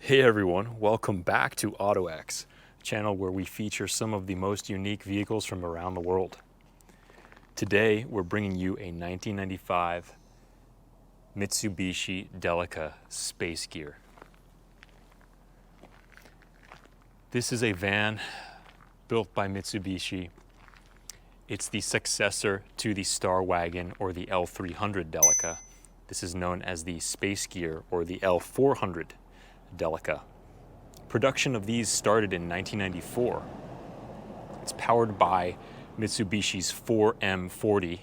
Hey everyone, welcome back to OttoEx, a channel where we feature some of the most unique vehicles from around the world. Today we're bringing you a 1995 Mitsubishi Delica Space Gear. This is a van built by Mitsubishi. It's the successor to the Star Wagon or the L300 Delica. This is known as the Space Gear or the L400 Delica. Production of these started in 1994. It's powered by Mitsubishi's 4M40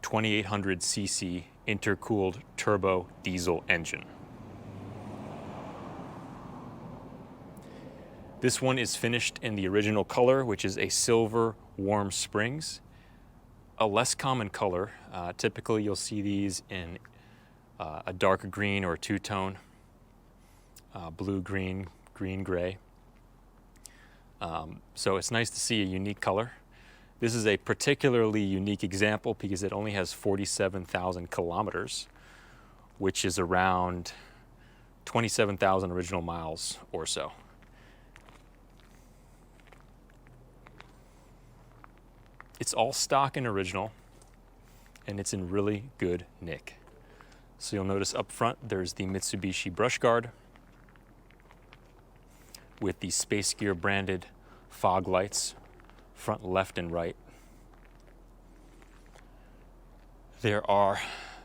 2800cc intercooled turbo diesel engine. This one is finished in the original color, which is a silver warm springs, a less common color. Typically you'll see these in a dark green or two-tone. Blue, green, green, gray. So it's nice to see a unique color. This is a particularly unique example because it only has 47,000 kilometers, which is around 27,000 original miles or so. It's all stock and original, and it's in really good nick. So you'll notice up front there's the Mitsubishi brush guard with the Space Gear branded fog lights, front left and right. There are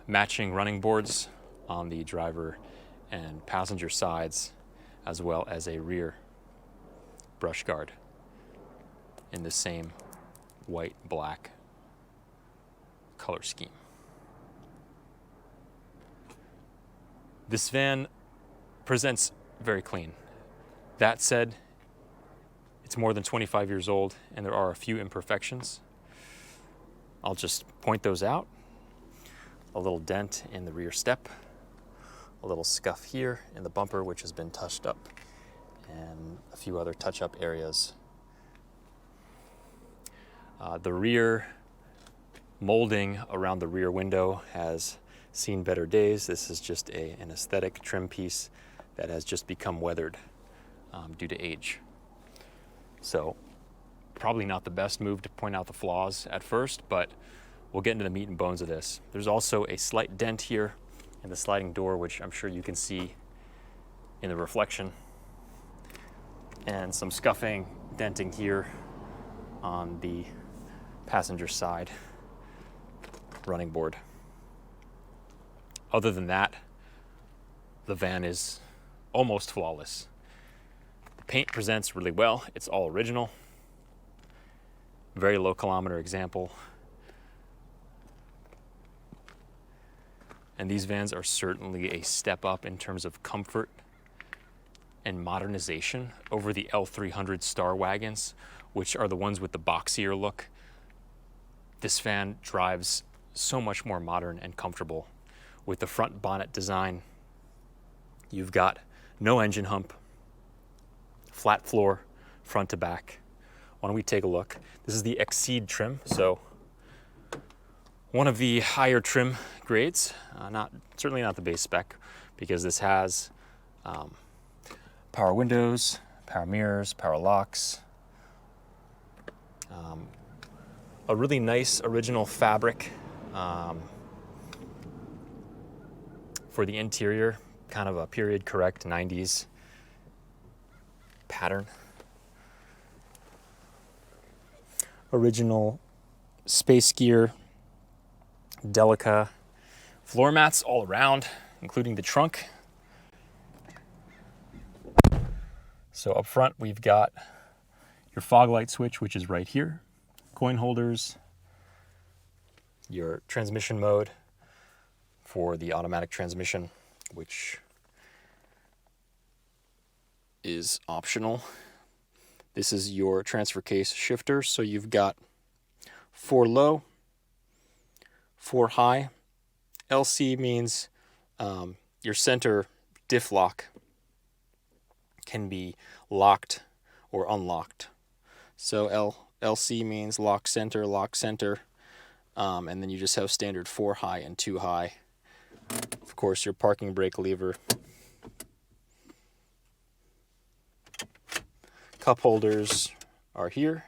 matching running boards on the driver and passenger sides, as well as a rear brush guard in the same white-black color scheme. This van presents very clean. That said, it's more than 25 years old and there are a few imperfections. I'll just point those out. A little dent in the rear step, a little scuff here in the bumper which has been touched up, and a few other touch-up areas. The rear molding around the rear window has seen better days. This is just an aesthetic trim piece that has just become weathered due to age. So probably not the best move to point out the flaws at first, but we'll get into the meat and bones of this. There's also a slight dent here in the sliding door, which I'm sure you can see in the reflection, and some scuffing, denting here on the passenger side running board. Other than that, the van is almost flawless. The paint presents really well. It's all original. Very low kilometer example. And these vans are certainly a step up in terms of comfort and modernization over the L300 Star Wagons, which are the ones with the boxier look. This van drives so much more modern and comfortable. With the front bonnet design, you've got no engine hump, flat floor, front to back. Why don't we take a look? This is the Exceed trim, so one of the higher trim grades, certainly not the base spec, because this has power windows, power mirrors, power locks, a really nice original fabric for the interior, kind of a period correct 90s pattern. Original Space Gear Delica floor mats all around, including the trunk. So up front we've got your fog light switch, which is right here, coin holders, your transmission mode for the automatic transmission, which is optional. This is your transfer case shifter, so you've got 4 low, 4 high. LC means your center diff lock can be locked or unlocked. So LC means lock center, and then you just have standard 4 high and 2 high. Of course, your parking brake lever Cup holders are here.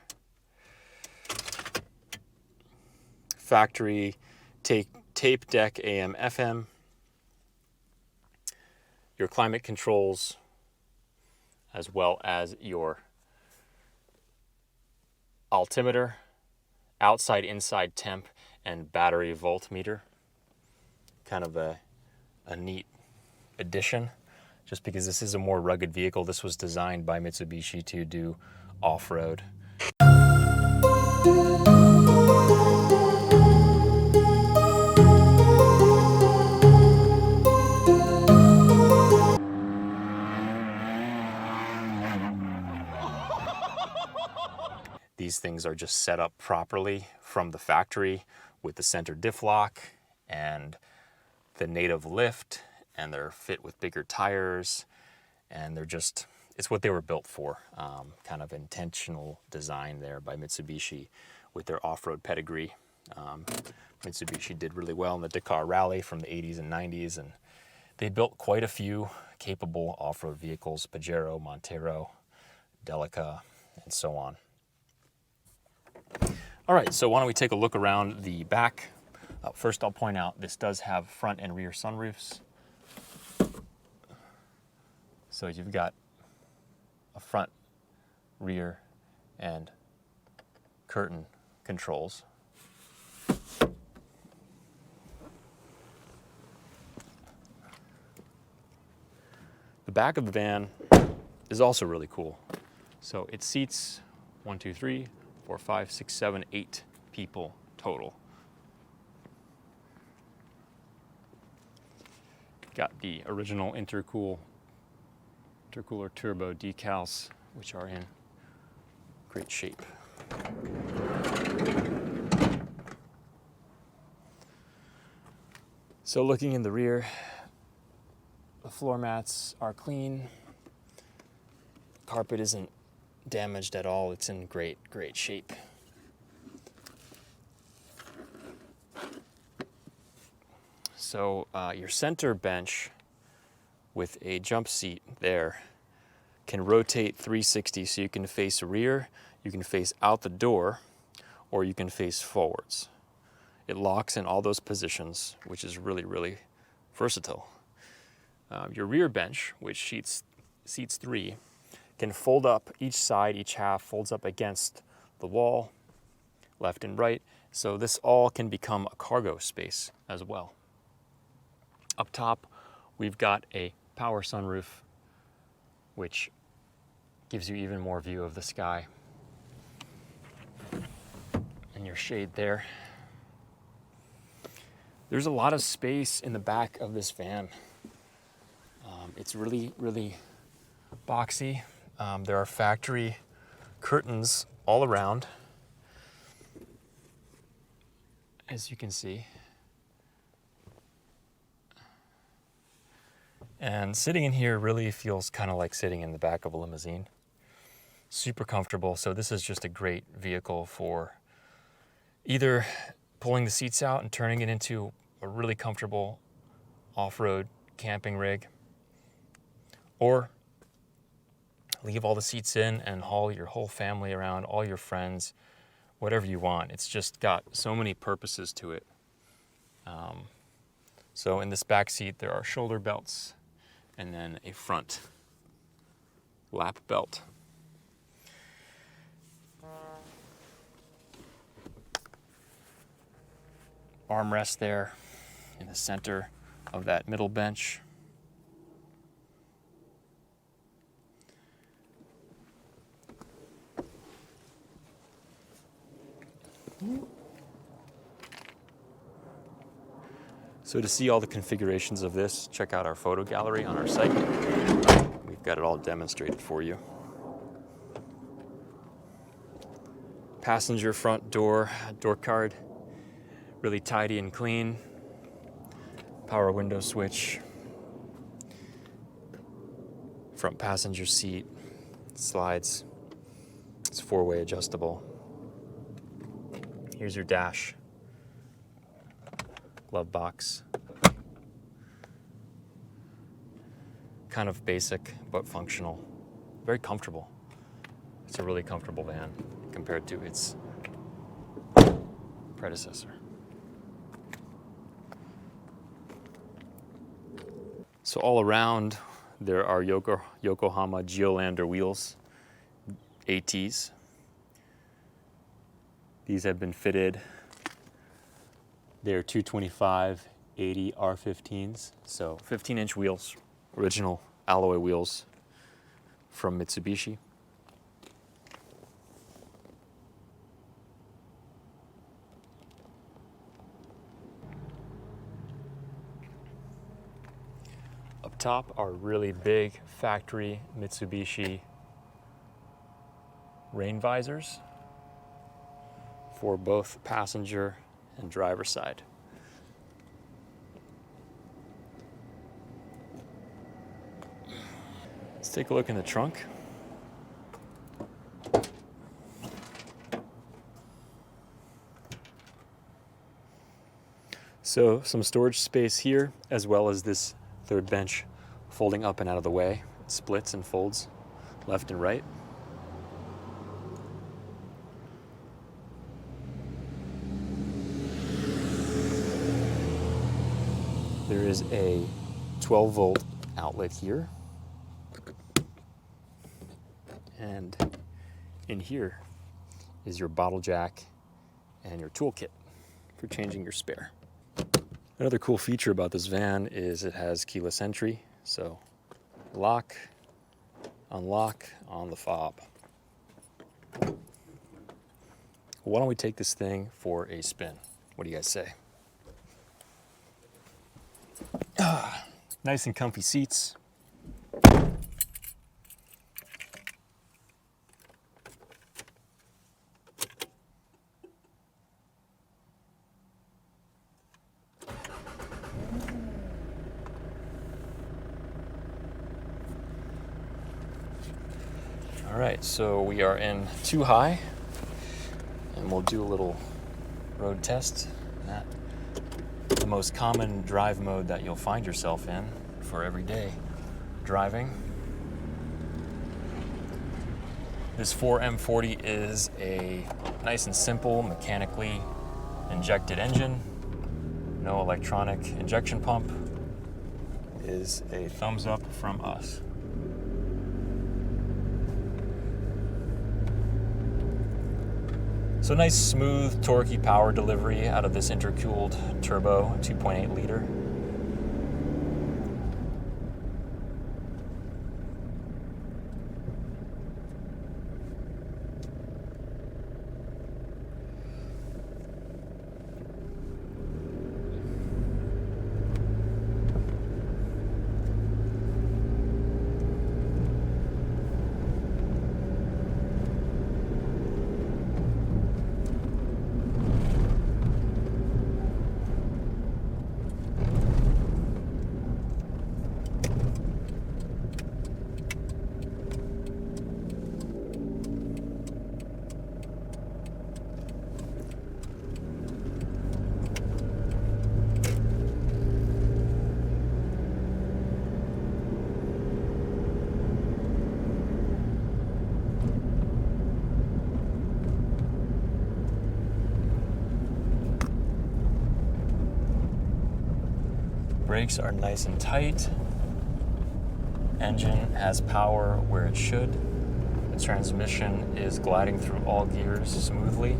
Factory tape deck AM FM. Your climate controls, as well as your altimeter, outside inside temp, and battery voltmeter. Kind of a neat addition, just because this is a more rugged vehicle. This was designed by Mitsubishi to do off-road. These things are just set up properly from the factory with the center diff lock and the native lift, and they're fit with bigger tires, and they're just, it's what they were built for. Kind of intentional design there by Mitsubishi with their off-road pedigree. Mitsubishi did really well in the Dakar Rally from the 80s and 90s, and they built quite a few capable off-road vehicles, Pajero, Montero, Delica, and so on. All right, so why don't we take a look around the back. First, I'll point out this does have front and rear sunroofs. So you've got a front, rear, and curtain controls. The back of the van is also really cool. So it seats 1, 2, 3, 4, 5, 6, 7, 8 people total. Got the original intercooler turbo decals, which are in great shape. So looking in the rear, the floor mats are clean. Carpet isn't damaged at all. It's in great shape. So your center bench with a jump seat there can rotate 360, so you can face rear, you can face out the door, or you can face forwards. It locks in all those positions, which is really versatile. Your rear bench, which seats 3, can fold up each side, each half folds up against the wall, left and right. So this all can become a cargo space as well. Up top, we've got a power sunroof, which gives you even more view of the sky. And your shade there. There's a lot of space in the back of this van. It's really boxy. There are factory curtains all around, as you can see. And sitting in here really feels kind of like sitting in the back of a limousine. Super comfortable. So this is just a great vehicle for either pulling the seats out and turning it into a really comfortable off-road camping rig, or leave all the seats in and haul your whole family around, all your friends, whatever you want. It's just got so many purposes to it. So in this back seat, there are shoulder belts and then a front lap belt. Armrest there in the center of that middle bench. So to see all the configurations of this, check out our photo gallery on our site. We've got it all demonstrated for you. Passenger front door card, really tidy and clean. Power window switch. Front passenger seat, slides. It's 4-way adjustable. Here's your dash. Glove box. Kind of basic, but functional. Very comfortable. It's a really comfortable van compared to its predecessor. So all around, there are Yokohama Geolander wheels, ATs. These have been fitted. They're 225/80 R15s, so 15-inch wheels, original alloy wheels from Mitsubishi. Up top are really big factory Mitsubishi rain visors for both passenger and driver side. Let's take a look in the trunk. So some storage space here, as well as this third bench folding up and out of the way. It splits and folds left and right. There is a 12-volt outlet here. And in here is your bottle jack and your toolkit for changing your spare. Another cool feature about this van is it has keyless entry, so lock, unlock on the fob. Why don't we take this thing for a spin? What do you guys say? Nice and comfy seats. All right, so we are in 2 high, and we'll do a little road test. The most common drive mode that you'll find yourself in for everyday driving. This 4M40 is a nice and simple mechanically injected engine. No electronic injection pump. Is a thumbs up from us. So nice, smooth, torquey power delivery out of this intercooled turbo 2.8 liter. Brakes are nice and tight. Engine has power where it should. The transmission is gliding through all gears smoothly.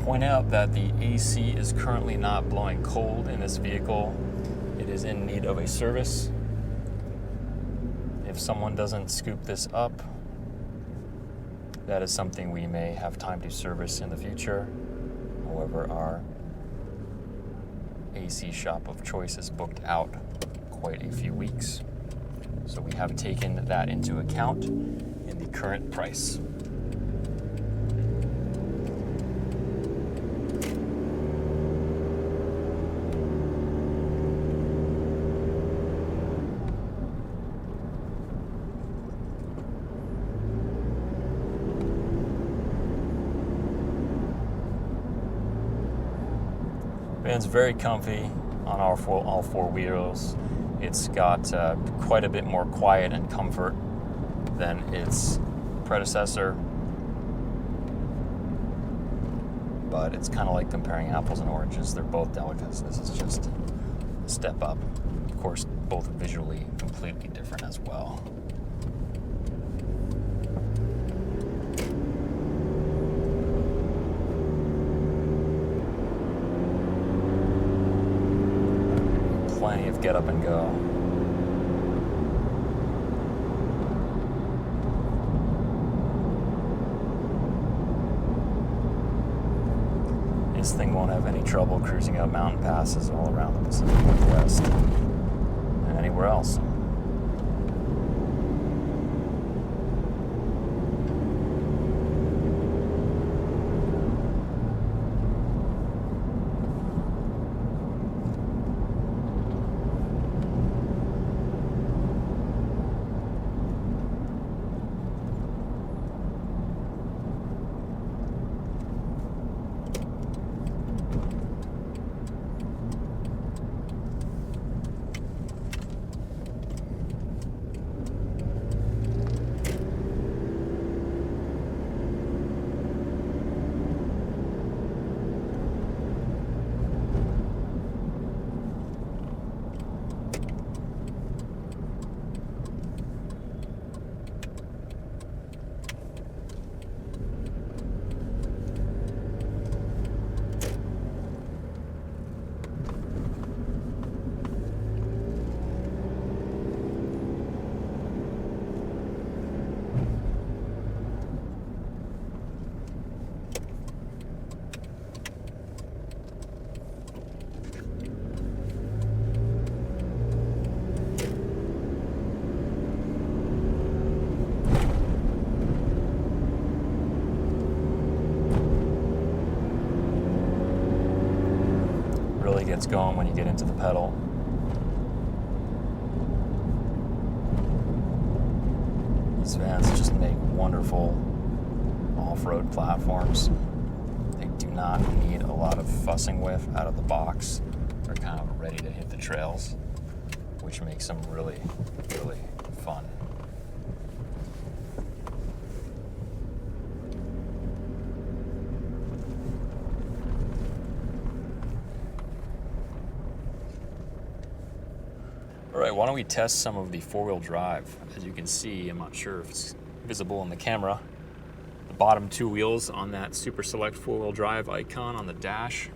Point out that the AC is currently not blowing cold in this vehicle. It is in need of a service. If someone doesn't scoop this up, that is something we may have time to service in the future. However, our AC shop of choice is booked out quite a few weeks. So we have taken that into account in the current price. van's very comfy on all four wheels. It's got quite a bit more quiet and comfort than its predecessor, but it's kind of like comparing apples and oranges. They're both Delicas. This is just a step up. Of course, both visually completely different as well. Plenty of get up and go. This thing won't have any trouble cruising up mountain passes all around the Pacific Northwest and anywhere else. Really gets going when you get into the pedal. These vans just make wonderful off-road platforms. They do not need a lot of fussing with out of the box. They're kind of ready to hit the trails, which makes them really, really fun. All right, why don't we test some of the four-wheel drive? As you can see, I'm not sure if it's visible in the camera, the bottom two wheels on that Super Select four-wheel drive icon on the dash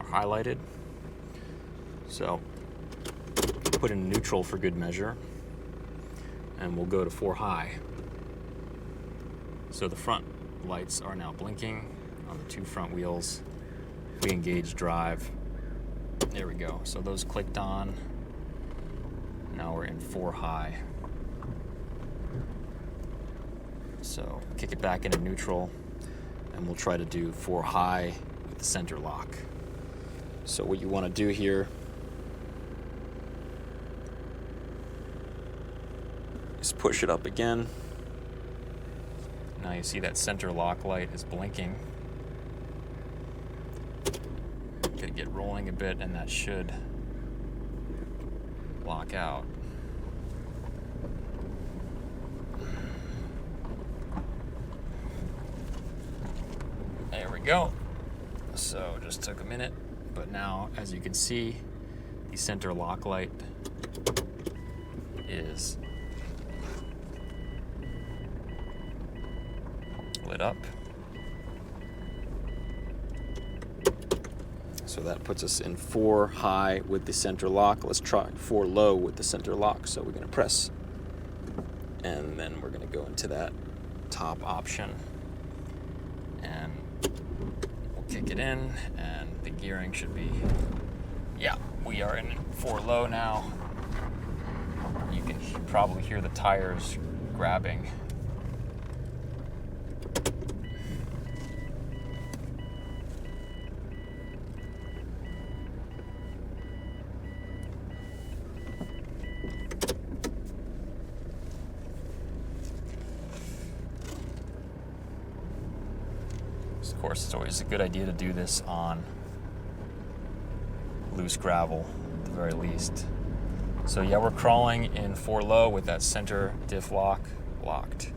are highlighted. So put in neutral for good measure, and we'll go to 4 high. So the front lights are now blinking on the two front wheels. We engage drive. There we go. So those clicked on. Now we're in 4 high. So kick it back into neutral, and we'll try to do 4 high with the center lock. So what you want to do here is push it up again. Now you see that center lock light is blinking. Gonna get rolling a bit, and that should lock out. There we go. So just took a minute, but now as you can see, the center lock light is lit up. So that puts us in 4 high with the center lock. Let's try 4 low with the center lock. So we're going to press, and then we're going to go into that top option, and we'll kick it in, and the gearing should be, yeah, we are in 4 low now. You can probably hear the tires grabbing. Of course, it's always a good idea to do this on loose gravel at the very least. So yeah, we're crawling in 4 low with that center diff lock locked.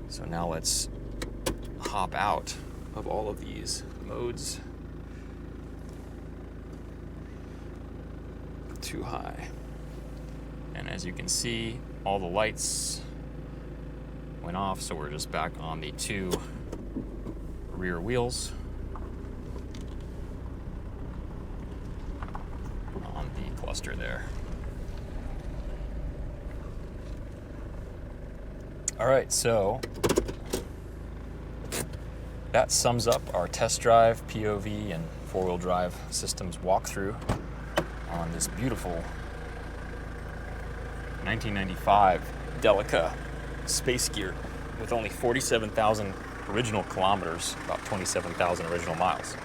So now let's hop out of all of these modes. Too high. And as you can see, all the lights went off, so we're just back on the 2 rear wheels on the cluster there. All right, so that sums up our test drive, POV, and 4-wheel drive systems walkthrough on this beautiful 1995 Delica space gear with only 47,000 original kilometers, about 27,000 original miles.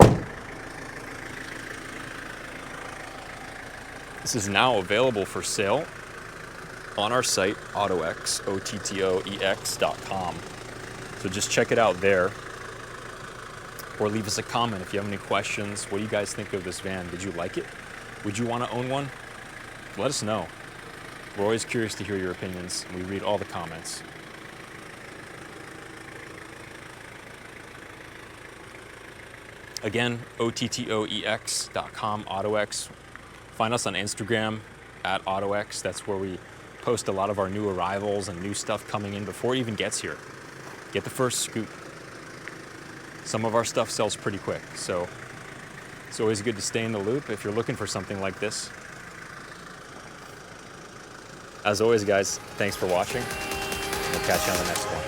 This is now available for sale on our site, OttoEx, OttoEx.com. So just check it out there, or leave us a comment if you have any questions. What do you guys think of this van? Did you like it? Would you want to own one? Let us know. We're always curious to hear your opinions. We read all the comments. Again, OttoEx.com, OttoEx. Find us on Instagram at OttoEx. That's where we post a lot of our new arrivals and new stuff coming in before it even gets here. Get the first scoop. Some of our stuff sells pretty quick, so it's always good to stay in the loop if you're looking for something like this. As always, guys, thanks for watching. We'll catch you on the next one.